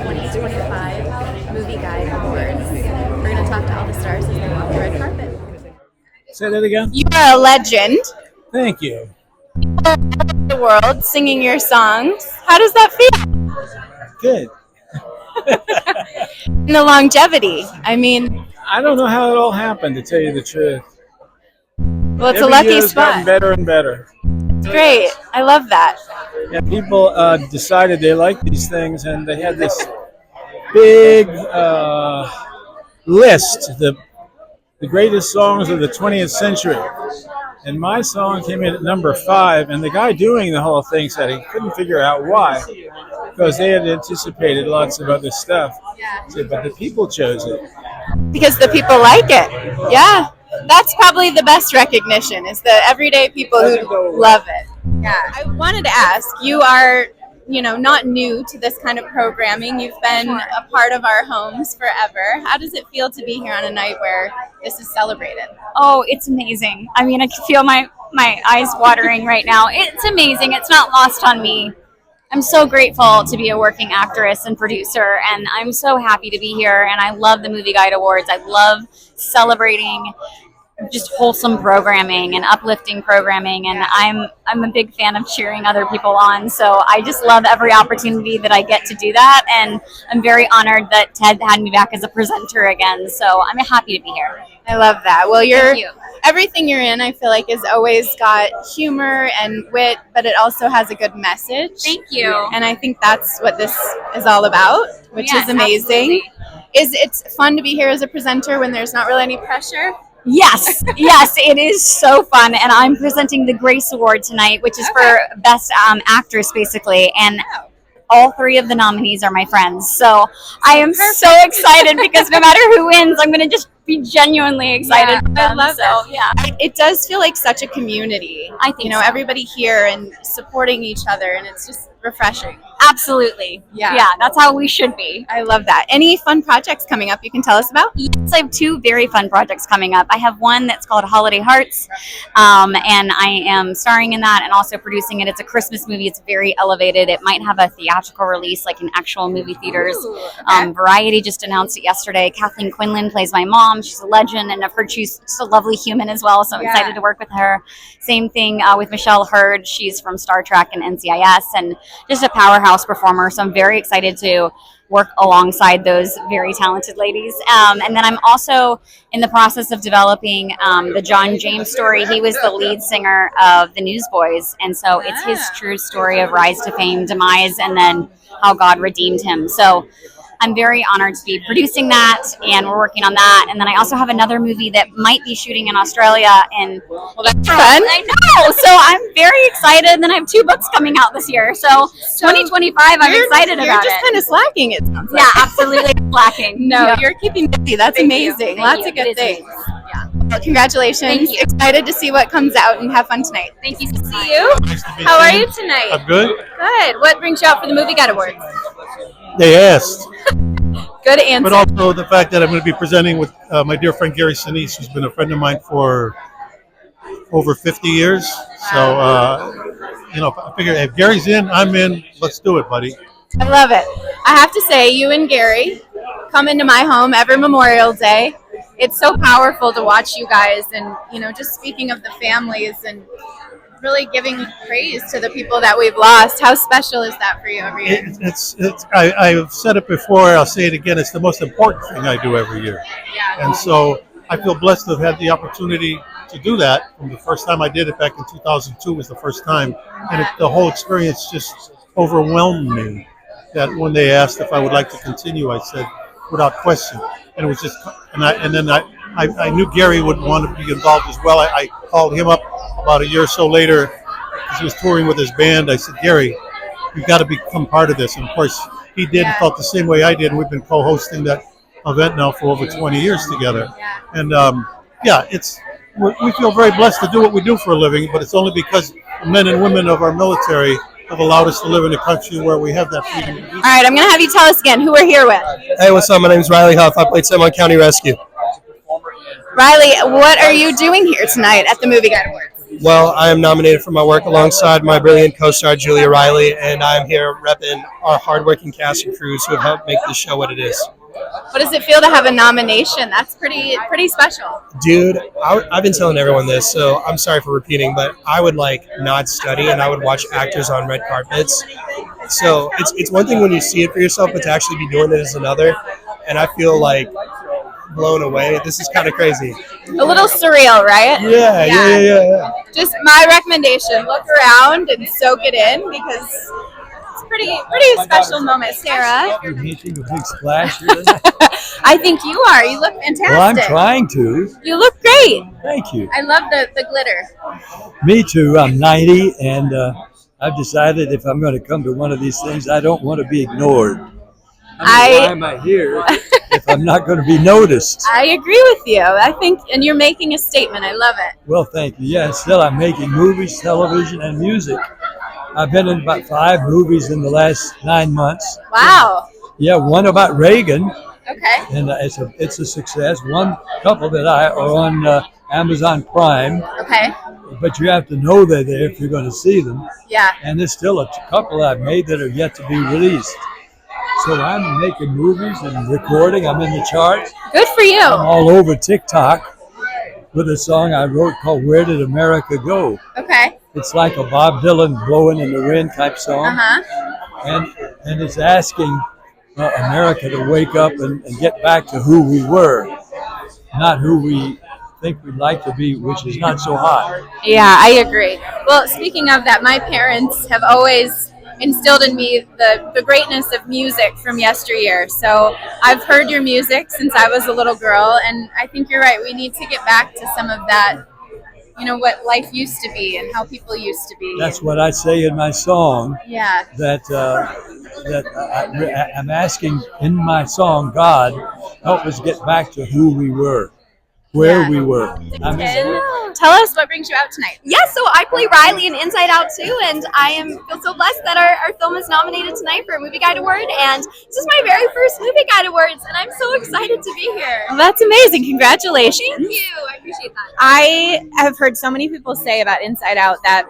2025 MOVIEGUIDE Awards. We're going to talk to all the stars as they walk the red carpet. Say that again? You are a legend Thank you. in the world singing your songs. How does that feel? Good. And the longevity. I mean, I don't know how it all happened, to tell you the truth. well, it's Every a lucky year it's gotten spot. better and better. It's great. I love that. Yeah, people decided they liked these things, and they had this big list, the greatest songs of the 20th century. And my song came in at number 5, and the guy doing the whole thing said he couldn't figure out why, because they had anticipated lots of other stuff. But the people chose it. Because the people like it. Yeah. That's probably the best recognition, is the everyday people who love it. Yeah. I wanted to ask, you are, not new to this kind of programming. You've been a part of our homes forever. How does it feel to be here on a night where this is celebrated? Oh, it's amazing. I mean, I can feel my eyes watering right now. It's amazing. It's not lost on me. I'm so grateful to be a working actress and producer, and I'm so happy to be here, and I love the MOVIEGUIDE Awards. I love celebrating just wholesome programming and uplifting programming, and I'm a big fan of cheering other people on, so I just love every opportunity that I get to do that, and I'm very honored that Ted had me back as a presenter again, so I'm happy to be here. I love that. Well, Thank you. everything you're in, I feel like, has always got humor and wit, but it also has a good message. Thank you. And I think that's what this is all about, which Yes, is amazing. absolutely. It's fun to be here as a presenter when there's not really any pressure? Yes, it is so fun, and I'm presenting the Grace Award tonight, which is for Best Actress, basically, and all 3 of the nominees are my friends, so I am so excited because no matter who wins, I'm going to just be genuinely excited for them. I love so, that. It does feel like such a community. I think so. Everybody here and supporting each other, and it's just refreshing. Absolutely. Yeah. That's how we should be. I love that. Any fun projects coming up you can tell us about? Yes, I have 2 very fun projects coming up. I have one that's called Holiday Hearts, and I am starring in that and also producing it. It's a Christmas movie. It's very elevated. It might have a theatrical release, like in actual movie theaters. Ooh, okay. Variety just announced it yesterday. Kathleen Quinlan plays my mom. She's a legend, and I've heard she's just a lovely human as well, so I'm excited to work with her. Same thing with Michelle Hurd. She's from Star Trek and NCIS, and just a powerhouse performer, so I'm very excited to work alongside those very talented ladies. And then I'm also in the process of developing the John James story. He was the lead singer of the Newsboys, and so it's his true story of rise to fame, demise, and then how God redeemed him. So I'm very honored to be producing that, and we're working on that. And then I also have another movie that might be shooting in Australia. And Well, that's fun. I know, so I'm very excited. And then I have 2 books coming out this year. So 2025, I'm excited about it. You're just kind of slacking, it sounds like. Yeah, absolutely lacking. No, Yeah. you're keeping busy. That's Thank you. amazing. Thank Lots you. of good It is things. amazing. Yeah. Well, congratulations. Thank you. Excited to see what comes out, and have fun tonight. Thank you so much. See you. How are you tonight? I'm good. Good. What brings you out for the MOVIEGUIDE Awards? They asked. Good answer. But also the fact that I'm going to be presenting with my dear friend Gary Sinise, who's been a friend of mine for over 50 years. So, I figure if Gary's in, I'm in. Let's do it, buddy. I love it. I have to say, you and Gary come into my home every Memorial Day. It's so powerful to watch you guys, and just speaking of the families and really giving praise to the people that we've lost. How special is that for you every year? I've said it before. I'll say it again. It's the most important thing I do every year. Yeah. And so I feel blessed to have had the opportunity to do that. From the first time I did it back in 2002 was the first time, and the whole experience just overwhelmed me. That when they asked if I would like to continue, I said without question. And it was just, and then I knew Gary would want to be involved as well. I called him up about a year or so later because he was touring with his band. I said, Gary, you've got to become part of this. And of course, he did and felt the same way I did. And we've been co-hosting that event now for over 20 years together. And we feel very blessed to do what we do for a living, but it's only because the men and women of our military have allowed us to live in a country where we have that freedom to do. All right, I'm going to have you tell us again who we're here with. Hey, what's up? My name's Riley Huff. I played San Juan County Rescue. Riley, what are you doing here tonight at the MOVIEGUIDE Awards? Well, I am nominated for my work alongside my brilliant co-star Julia Riley, and I'm here repping our hardworking cast and crews who have helped make this show what it is. What does it feel to have a nomination? That's pretty special. Dude, I've been telling everyone this, so I'm sorry for repeating, but I would not study and I would watch actors on red carpets. So it's one thing when you see it for yourself, but to actually be doing it is another. And I feel blown away. This is kind of crazy. A little surreal, right? Yeah. Just my recommendation: look around and soak it in because it's pretty special moment. Sarah, You're making a big splash here. I think you are. You look fantastic. Well, I'm trying to. You look great. Thank you. I love the glitter. Me too. I'm 90, and I've decided if I'm going to come to one of these things, I don't want to be ignored. Why am I here if I'm not going to be noticed? I agree with you. I think, and you're making a statement. I love it. Well, thank you. Yeah, still I'm making movies, television, and music. I've been in about 5 movies in the last 9 months. Wow. Yeah, one about Reagan, Okay. and it's a success. One couple that are on Amazon Prime, Okay. but you have to know they're there if you're going to see them. Yeah. And there's still a couple I've made that are yet to be released. So I'm making movies and recording. I'm in the charts. Good for you. I'm all over TikTok with a song I wrote called "Where Did America Go?" Okay. It's like a Bob Dylan "Blowing in the Wind" type song, and it's asking America to wake up and get back to who we were, not who we think we'd like to be, which is not so hot. Yeah, I agree. Well, speaking of that, my parents have always instilled in me the greatness of music from yesteryear. So I've heard your music since I was a little girl, and I think you're right. We need to get back to some of that, what life used to be and how people used to be. That's what I say in my song. Yeah. That I'm asking in my song, God, help us get back to who we were, where we were. Tell us what brings you out tonight. Yes, so I play Riley in Inside Out too, and I feel so blessed that our film is nominated tonight for a Movie Guide Award, and this is my very first Movie Guide Awards, and I'm so excited to be here. Well, that's amazing. Congratulations. Thank you. I appreciate that. I have heard so many people say about Inside Out that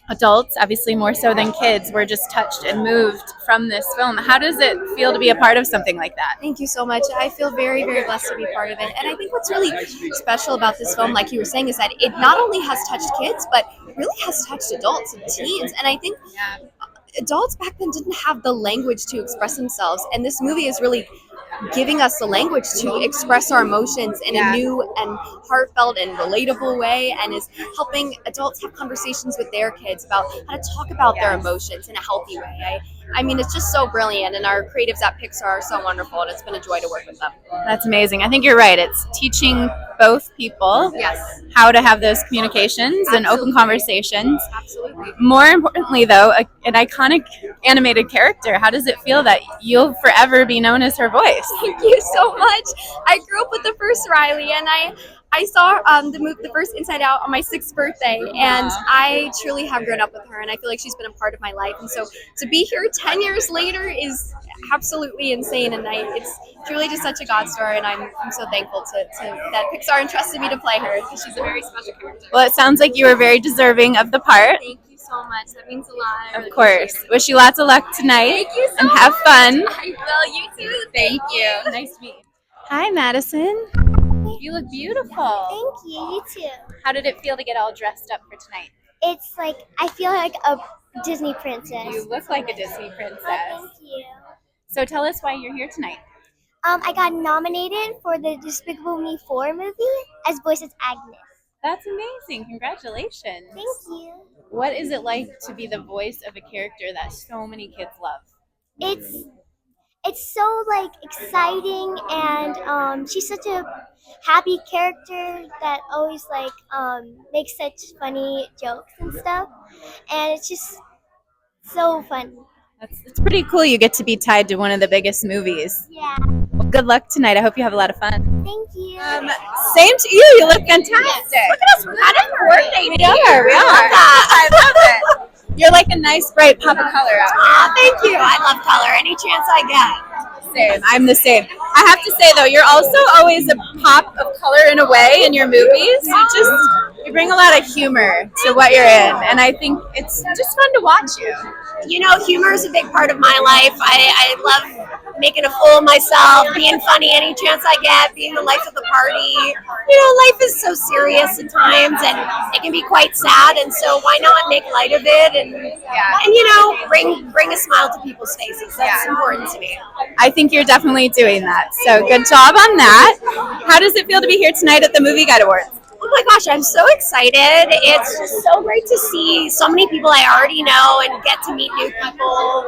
adults, obviously more so than kids, were just touched and moved from this film. How does it feel to be a part of something like that? Thank you so much. I feel very, very blessed to be part of it. And I think what's really special about this film, like you were saying, is that it not only has touched kids, but really has touched adults and teens. And I think adults back then didn't have the language to express themselves. And this movie is really giving us the language to express our emotions in a new and heartfelt and relatable way, and is helping adults have conversations with their kids about how to talk about their emotions in a healthy way. I mean, it's just so brilliant, and our creatives at Pixar are so wonderful, and it's been a joy to work with them. That's amazing. I think you're right. It's teaching both people how to have those communications and open conversations. Absolutely. More importantly, though, an iconic animated character. How does it feel that you'll forever be known as her voice? Thank you so much. I grew up with the first Riley, and I saw the first Inside Out on my 6th birthday, and I truly have grown up with her, and I feel like she's been a part of my life. And so to be here 10 years later is absolutely insane, and it's truly just such a God story, and I'm so thankful to that Pixar entrusted me to play her, because she's a very special character. Well, it sounds like you were very deserving of the part. Thank you so much. That means a lot. Of course. Wish you lots of luck tonight. Thank you so and much. have fun. I will. You too. Thank you. Nice to meet you. Hi, Madison. You look beautiful. Thank you. You too. How did it feel to get all dressed up for tonight? It's like I feel like a Disney princess. You look like a Disney princess. Thank you. So tell us why you're here tonight. I got nominated for the Despicable Me 4 movie as voice as Agnes. That's amazing. Congratulations. Thank you. What is it like to be the voice of a character that so many kids love? It's so like exciting, and she's such a happy character that always like makes such funny jokes and stuff, and it's just so fun. It's pretty cool. You get to be tied to one of the biggest movies. Yeah. Well, good luck tonight. I hope you have a lot of fun. Thank you. Same to you. You look fantastic. Look at us. We're kind of coordinating. We are. I love it. You're like a nice bright pop of color out here. Thank you. I love color any chance I get. Same. I'm the same. I have to say though, you're also always a pop of color in a way in your movies. You're You bring a lot of humor to what you're in, and I think it's just fun to watch you. You know, humor is a big part of my life. I love making a fool of myself, being funny any chance I get, being the life of the party. You know, life is so serious at times, and it can be quite sad. And so, why not make light of it and you know, bring a smile to people's faces? That's important to me. I think you're definitely doing that. So good job on that. How does it feel to be here tonight at the Movie Guide Awards? Oh my gosh, I'm so excited. It's just so great to see so many people I already know and get to meet new people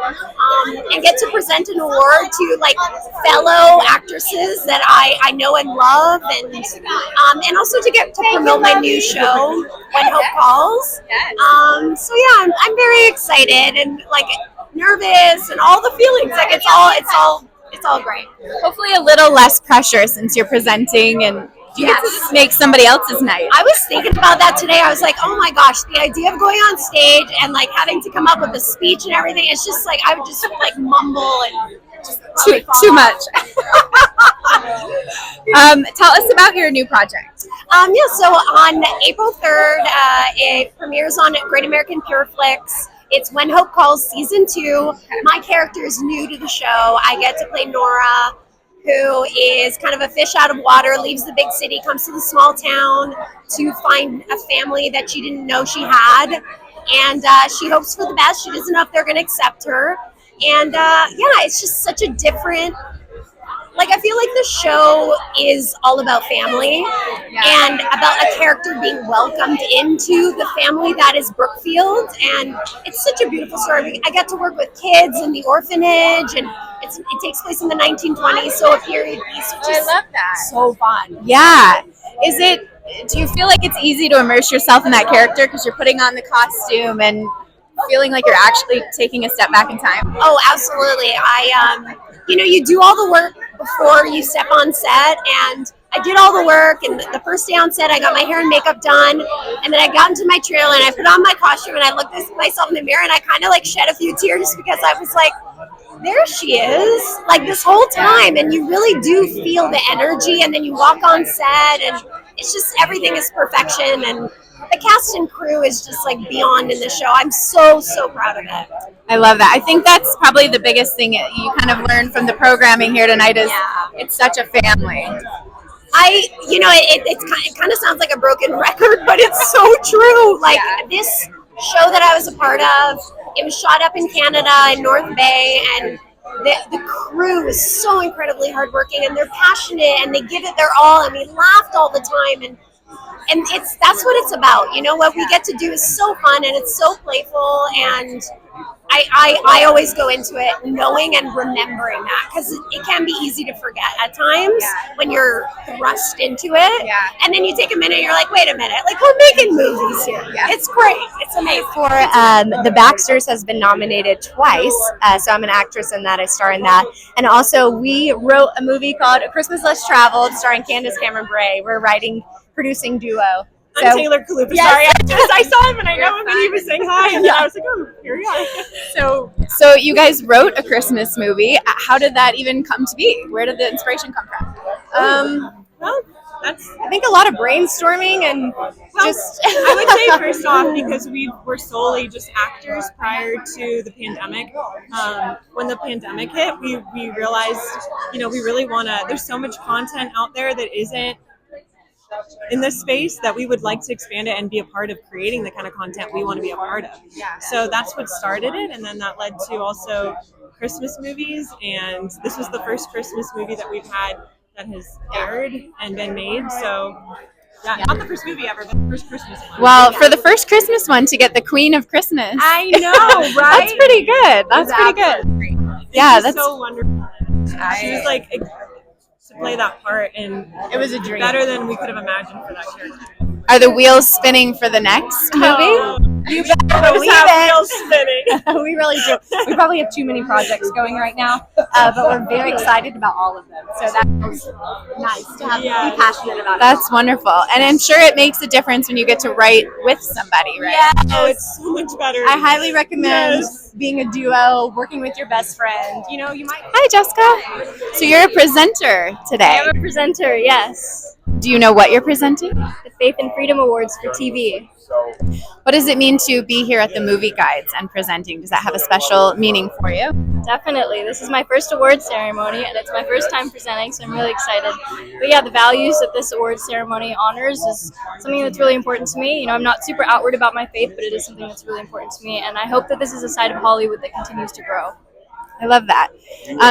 and get to present an award to like fellow actresses that I know and love and also to get to promote my new show, When Hope Calls. So yeah, I'm very excited and like nervous and all the feelings. Like it's all great. Hopefully a little less pressure since you're presenting and you get to just make somebody else's night. I was thinking about that today. I was like, oh my gosh, the idea of going on stage and like having to come up with a speech and everything, it's just like I would just like mumble and just too much. Tell us about your new project. So on April 3rd, it premieres on Great American Pureflix. It's When Hope Calls Season 2. My character is new to the show. I get to play Nora, who is kind of a fish out of water, leaves the big city, comes to the small town to find a family that she didn't know she had. And she hopes for the best. She doesn't know if they're going to accept her. And it's just such a different, like I feel like the show is all about family and about a character being welcomed into the family that is Brookfield. And it's such a beautiful story. I get to work with kids in the orphanage, and it takes place in the 1920s, so a period piece, which is I love that. So fun. Yeah. Do you feel like it's easy to immerse yourself in that character because you're putting on the costume and feeling like you're actually taking a step back in time? Oh, absolutely. You do all the work before you step on set, and I did all the work, and the first day on set I got my hair and makeup done, and then I got into my trailer and I put on my costume and I looked at myself in the mirror and I kind of like shed a few tears just because I was like, there she is, like this whole time, and you really do feel the energy, and then you walk on set and it's just everything is perfection, and the cast and crew is just like beyond in the show. I'm so proud of it. I love that. I think that's probably the biggest thing you kind of learned from the programming here tonight is it's such a family. It kind of sounds like a broken record, but it's so true. Like this show that I was a part of, it was shot up in Canada in North Bay, and the crew is so incredibly hardworking, and they're passionate, and they give it their all, and we laughed all the time, and that's what it's about. You know, what we get to do is so fun, and it's so playful, and I always go into it knowing and remembering that, because it can be easy to forget at times when you're thrust into it. And then you take a minute and you're like, wait a minute, like we're making movies here. It's great. It's amazing. For The Baxters has been nominated twice. So I'm an actress in that. I star in that. And also we wrote a movie called A Christmas Less Traveled starring Candace Cameron Bray. We're producing duo. So, I'm Taylor Kalupa. Sorry, I saw him and I know him and he was saying hi, and I was like, oh, here we are. So you guys wrote a Christmas movie. How did that even come to be? Where did the inspiration come from? Well, that's I think a lot of brainstorming and I would say first off, because we were solely just actors prior to the pandemic. When the pandemic hit, we realized, we really want to, there's so much content out there that isn't in this space that we would like to expand it and be a part of creating the kind of content we want to be a part of. So that's what started it, and then that led to also Christmas movies, and this was the first Christmas movie that we've had that has aired and been made. So not the first movie ever, but the first Christmas one. Well, for the first Christmas one to get the Queen of Christmas. I know, right? That's pretty good. That's pretty good. Yeah, that's so wonderful. She was like to play that part, and it was a dream. Better than we could have imagined for that character. Are the wheels spinning for the next movie? You better believe wheels spinning. We really do. We probably have too many projects going right now, but we're very excited about all of them. So that's nice to have be passionate about it. That's wonderful, and I'm sure it makes a difference when you get to write with somebody, right? Oh, it's so much better. I highly recommend being a duo, working with your best friend. You know, you might. Hi, Jessica. So you're a presenter today. I'm a presenter, yes. Do you know what you're presenting? The Faith and Freedom Awards for TV. What does it mean to be here at the Movie Guides and presenting? Does that have a special meaning for you? Definitely. This is my first award ceremony, and it's my first time presenting, so I'm really excited. But yeah, the values that this award ceremony honors is something that's really important to me. You know, I'm not super outward about my faith, but it is something that's really important to me, and I hope that this is a side of Hollywood that continues to grow. I love that.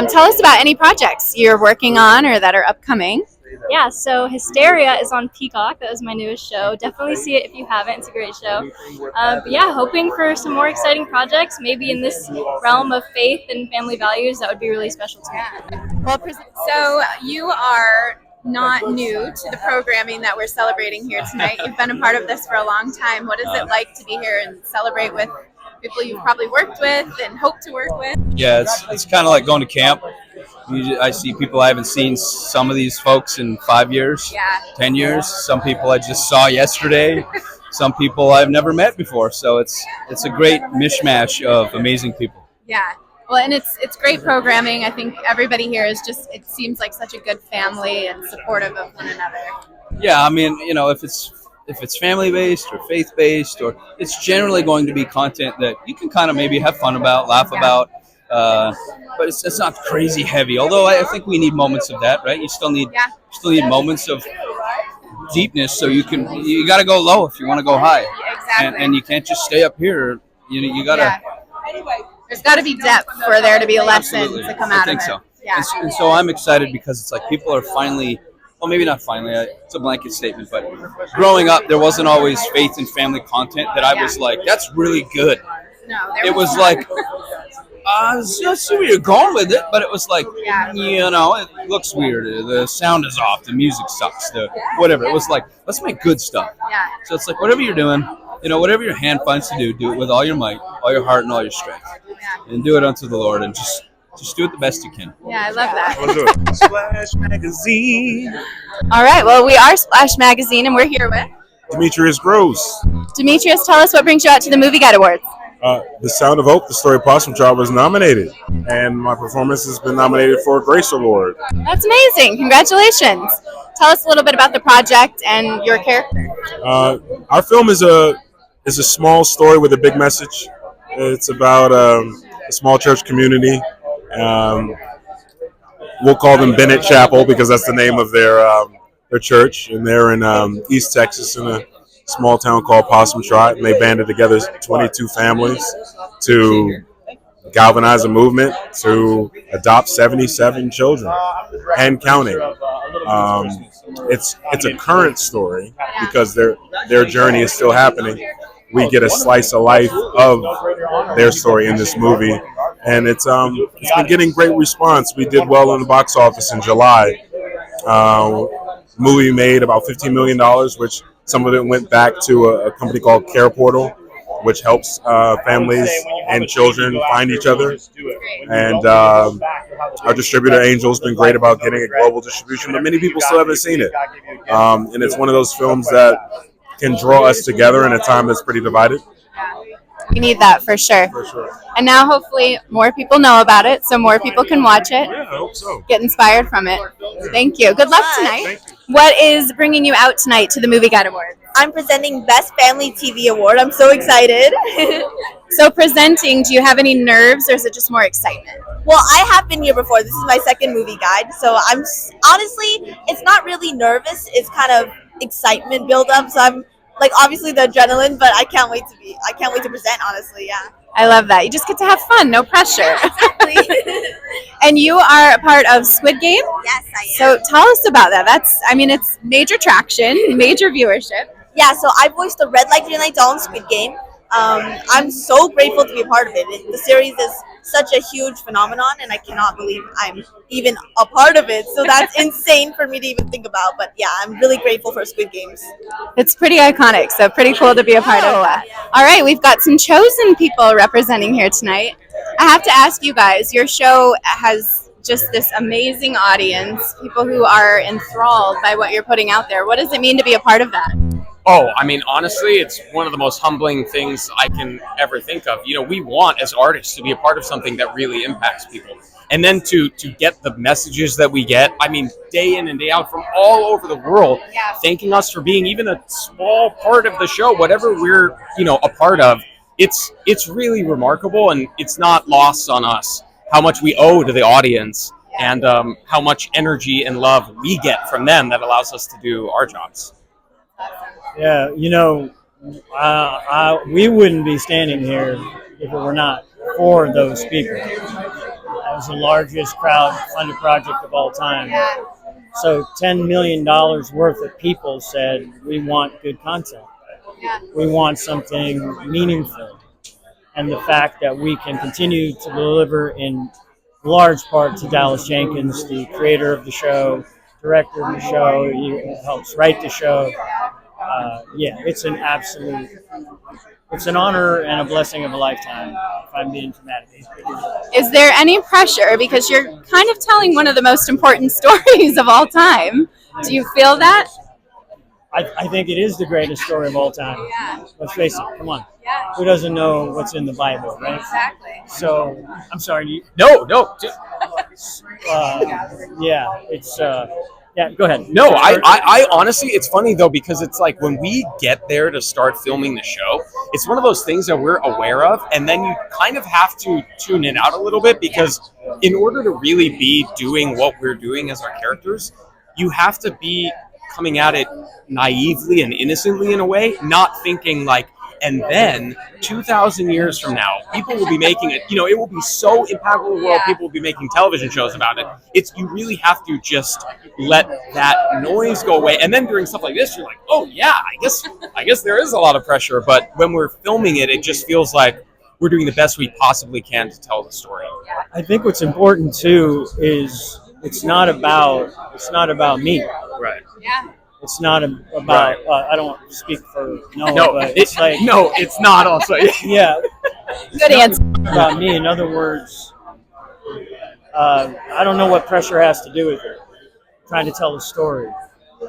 Tell us about any projects you're working on or that are upcoming. Yeah, so Hysteria is on Peacock. That was my newest show. Definitely see it if you haven't. It's a great show. But yeah, hoping for some more exciting projects, maybe in this realm of faith and family values. That would be really special to me. Well, so you are not new to the programming that we're celebrating here tonight. You've been a part of this for a long time. What is it like to be here and celebrate with people you've probably worked with and hope to work with? Yeah, it's kind of like going to camp. I see people I haven't seen, some of these folks in 5 years, 10 years. Some people I just saw yesterday. Some people I've never met before. So it's a great mishmash of amazing people. Yeah. Well, and it's great programming. I think everybody here is just, it seems like such a good family and supportive of one another. Yeah, I mean, you know, if it's family-based or faith-based, or it's generally going to be content that you can kind of maybe have fun about, laugh about. But it's not crazy heavy. Although I think we need moments of that, right? You still need moments of deepness. So you got to go low if you want to go high. Exactly. And you can't just stay up here. You got to. There's got to be depth for there to be a lesson to come out of it. I think so. Yeah. And so I'm excited because it's like people are finally. Well, maybe not finally. It's a blanket statement, but growing up, there wasn't always faith and family content that I was like, that's really good. No, it was like. I see where you're going with it, but it was like, you know, it looks weird. The sound is off. The music sucks. Whatever. It was like, let's make good stuff. Yeah. So it's like, whatever you're doing, you know, whatever your hand finds to do it with all your might, all your heart, and all your strength. Yeah. And do it unto the Lord, and just do it the best you can. Yeah, I love that. Splash Magazine. All right. Well, we are Splash Magazine, and we're here with Demetrius Gross. Demetrius, tell us what brings you out to the Movie Guide Awards. The Sound of Hope, the story Possum Child, was nominated, and my performance has been nominated for a Grace Award. That's amazing. Congratulations. Tell us a little bit about the project and your character. Our film is a small story with a big message. It's about a small church community. We'll call them Bennett Chapel because that's the name of their church, and they're in East Texas in a small town called Possum Trot, and they banded together 22 families to galvanize a movement to adopt 77 children and counting. It's a current story because their journey is still happening. We get a slice of life of their story in this movie, and it's been getting great response. We did well in the box office in July. The movie made about $15 million, which some of it went back to a company called Care Portal, which helps families and children find each other. And our distributor, Angel's been great about getting a global distribution, but many people still haven't seen it. And it's one of those films that can draw us together in a time that's pretty divided. We need that for sure. And now hopefully more people know about it so more people can watch it. Yeah, I hope so. Get inspired from it. Thank you. Good luck tonight. What is bringing you out tonight to the Movie Guide Awards? I'm presenting Best Family TV Award. I'm so excited. So presenting, do you have any nerves or is it just more excitement? Well, I have been here before. This is my second movie guide. So I'm honestly, it's not really nervous. It's kind of excitement build up. So I'm like obviously the adrenaline, but I can't wait to present, honestly. Yeah. I love that. You just get to have fun, no pressure. Yeah, exactly. And you are a part of Squid Game? Yes, I am. So tell us about that. It's major traction, major viewership. Yeah, so I voiced the red light, green light doll in Squid Game. I'm so grateful to be a part of it. The series is such a huge phenomenon, and I cannot believe I'm even a part of it. So that's insane for me to even think about. But yeah, I'm really grateful for Squid Games. It's pretty iconic, so pretty cool to be a part of that. All right, we've got some chosen people representing here tonight. I have to ask you guys, your show has just this amazing audience, people who are enthralled by what you're putting out there. What does it mean to be a part of that? Oh, I mean, honestly, it's one of the most humbling things I can ever think of. You know, we want as artists to be a part of something that really impacts people. And then to get the messages that we get, I mean, day in and day out from all over the world, thanking us for being even a small part of the show, whatever we're, a part of, it's really remarkable, and it's not lost on us how much we owe to the audience and how much energy and love we get from them that allows us to do our jobs. Yeah, we wouldn't be standing here if it were not for those people. That was the largest crowd-funded project of all time. So $10 million worth of people said, we want good content. We want something meaningful. And the fact that we can continue to deliver in large part to Dallas Jenkins, the creator of the show, director of the show, he helps write the show. It's an honor and a blessing of a lifetime, if I'm being dramatic. Is there any pressure, because you're kind of telling one of the most important stories of all time? Do you feel that? I think it is the greatest story of all time. Let's face it, come on. Who doesn't know what's in the Bible, right? Exactly. So, I'm sorry. No. Yeah, go ahead. No, I honestly, it's funny though, because it's like when we get there to start filming the show, it's one of those things that we're aware of, and then you kind of have to tune it out a little bit, because in order to really be doing what we're doing as our characters, you have to be coming at it naively and innocently in a way, not thinking like, and then 2,000 years from now, people will be making it, it will be so impactful in the world, people will be making television shows about it. You really have to just let that noise go away. And then during stuff like this, you're like, oh yeah, I guess there is a lot of pressure. But when we're filming it, it just feels like we're doing the best we possibly can to tell the story. I think what's important too is it's not about me. Right. Yeah. It's not about. I don't speak for Noah, No, but it's like no, it's not. Also, yeah. Good answer. About me, in other words, I don't know what pressure has to do with it. Trying to tell a story,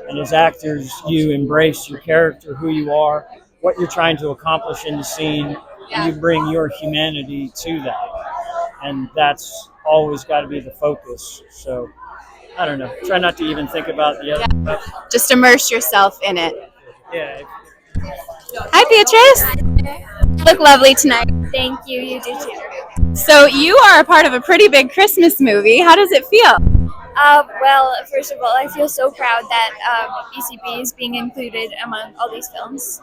and as actors, you embrace your character, who you are, what you're trying to accomplish in the scene, and you bring your humanity to that, and that's always got to be the focus. So. I don't know. Try not to even think about the other stuff. Just immerse yourself in it. Yeah. Hi, Beatrice. You look lovely tonight. Thank you. You do too. So you are a part of a pretty big Christmas movie. How does it feel? Well, first of all, I feel so proud that ECB is being included among all these films.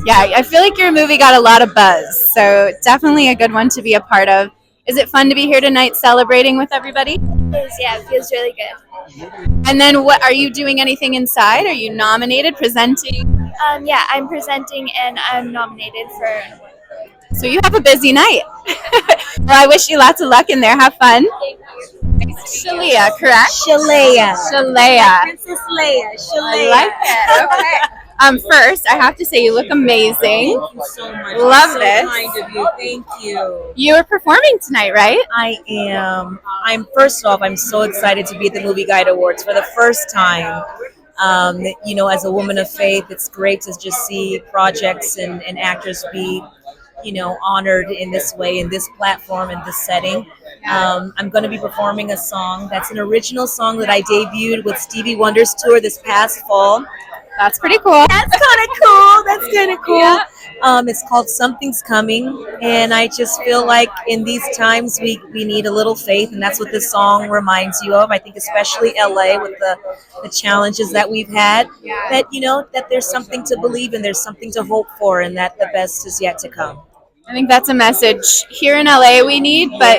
Yeah, I feel like your movie got a lot of buzz, so definitely a good one to be a part of. Is it fun to be here tonight celebrating with everybody? It is, yeah, it feels really good. And then what, are you doing anything inside? Are you nominated, presenting? Yeah, I'm presenting and I'm nominated for an award. So you have a busy night. Well, I wish you lots of luck in there. Have fun. Shalea, correct? Shalea. Princess Leia. I like it. Okay. First, I have to say you look amazing. Thank you so much. Love so this. Kind of you. Thank you. You are performing tonight, right? I am. First off, I'm so excited to be at the MOVIEGUIDE Awards for the first time. As a woman of faith, it's great to just see projects and actors be, honored in this way, in this platform, in this setting. I'm going to be performing a song that's an original song that I debuted with Stevie Wonder's tour this past fall. That's pretty cool. That's kind of cool. Yeah. It's called Something's Coming, and I just feel like in these times we need a little faith, and that's what this song reminds you of. I think especially LA with the challenges that we've had, that that there's something to believe in, there's something to hope for, and that the best is yet to come. I think that's a message here in LA we need, but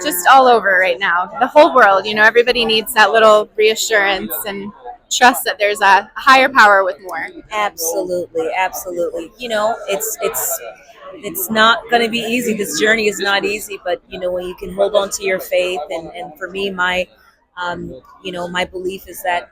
just all over right now. The whole world, everybody needs that little reassurance and trust that there's a higher power with more. Absolutely. It's not going to be easy. This journey is not easy, but when you can hold on to your faith, and for me, my my belief is that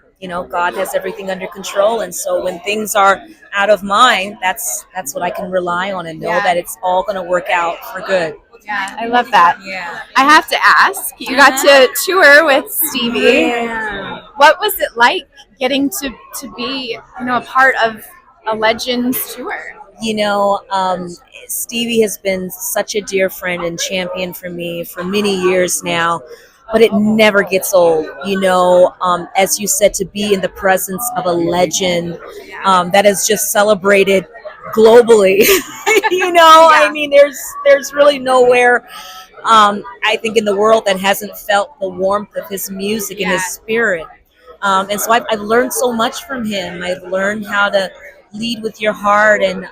God has everything under control, and so when things are out of mind, that's what I can rely on and know that it's all going to work out for good. Yeah, I love that. Yeah. I have to ask, you got to tour with Stevie. Yeah. What was it like getting to be, a part of a Legends tour? Stevie has been such a dear friend and champion for me for many years now, but it never gets old. As you said, to be in the presence of a legend that is just celebrated globally. I mean, there's really nowhere, I think, in the world that hasn't felt the warmth of his music and his spirit. And so I've learned so much from him. I've learned how to lead with your heart and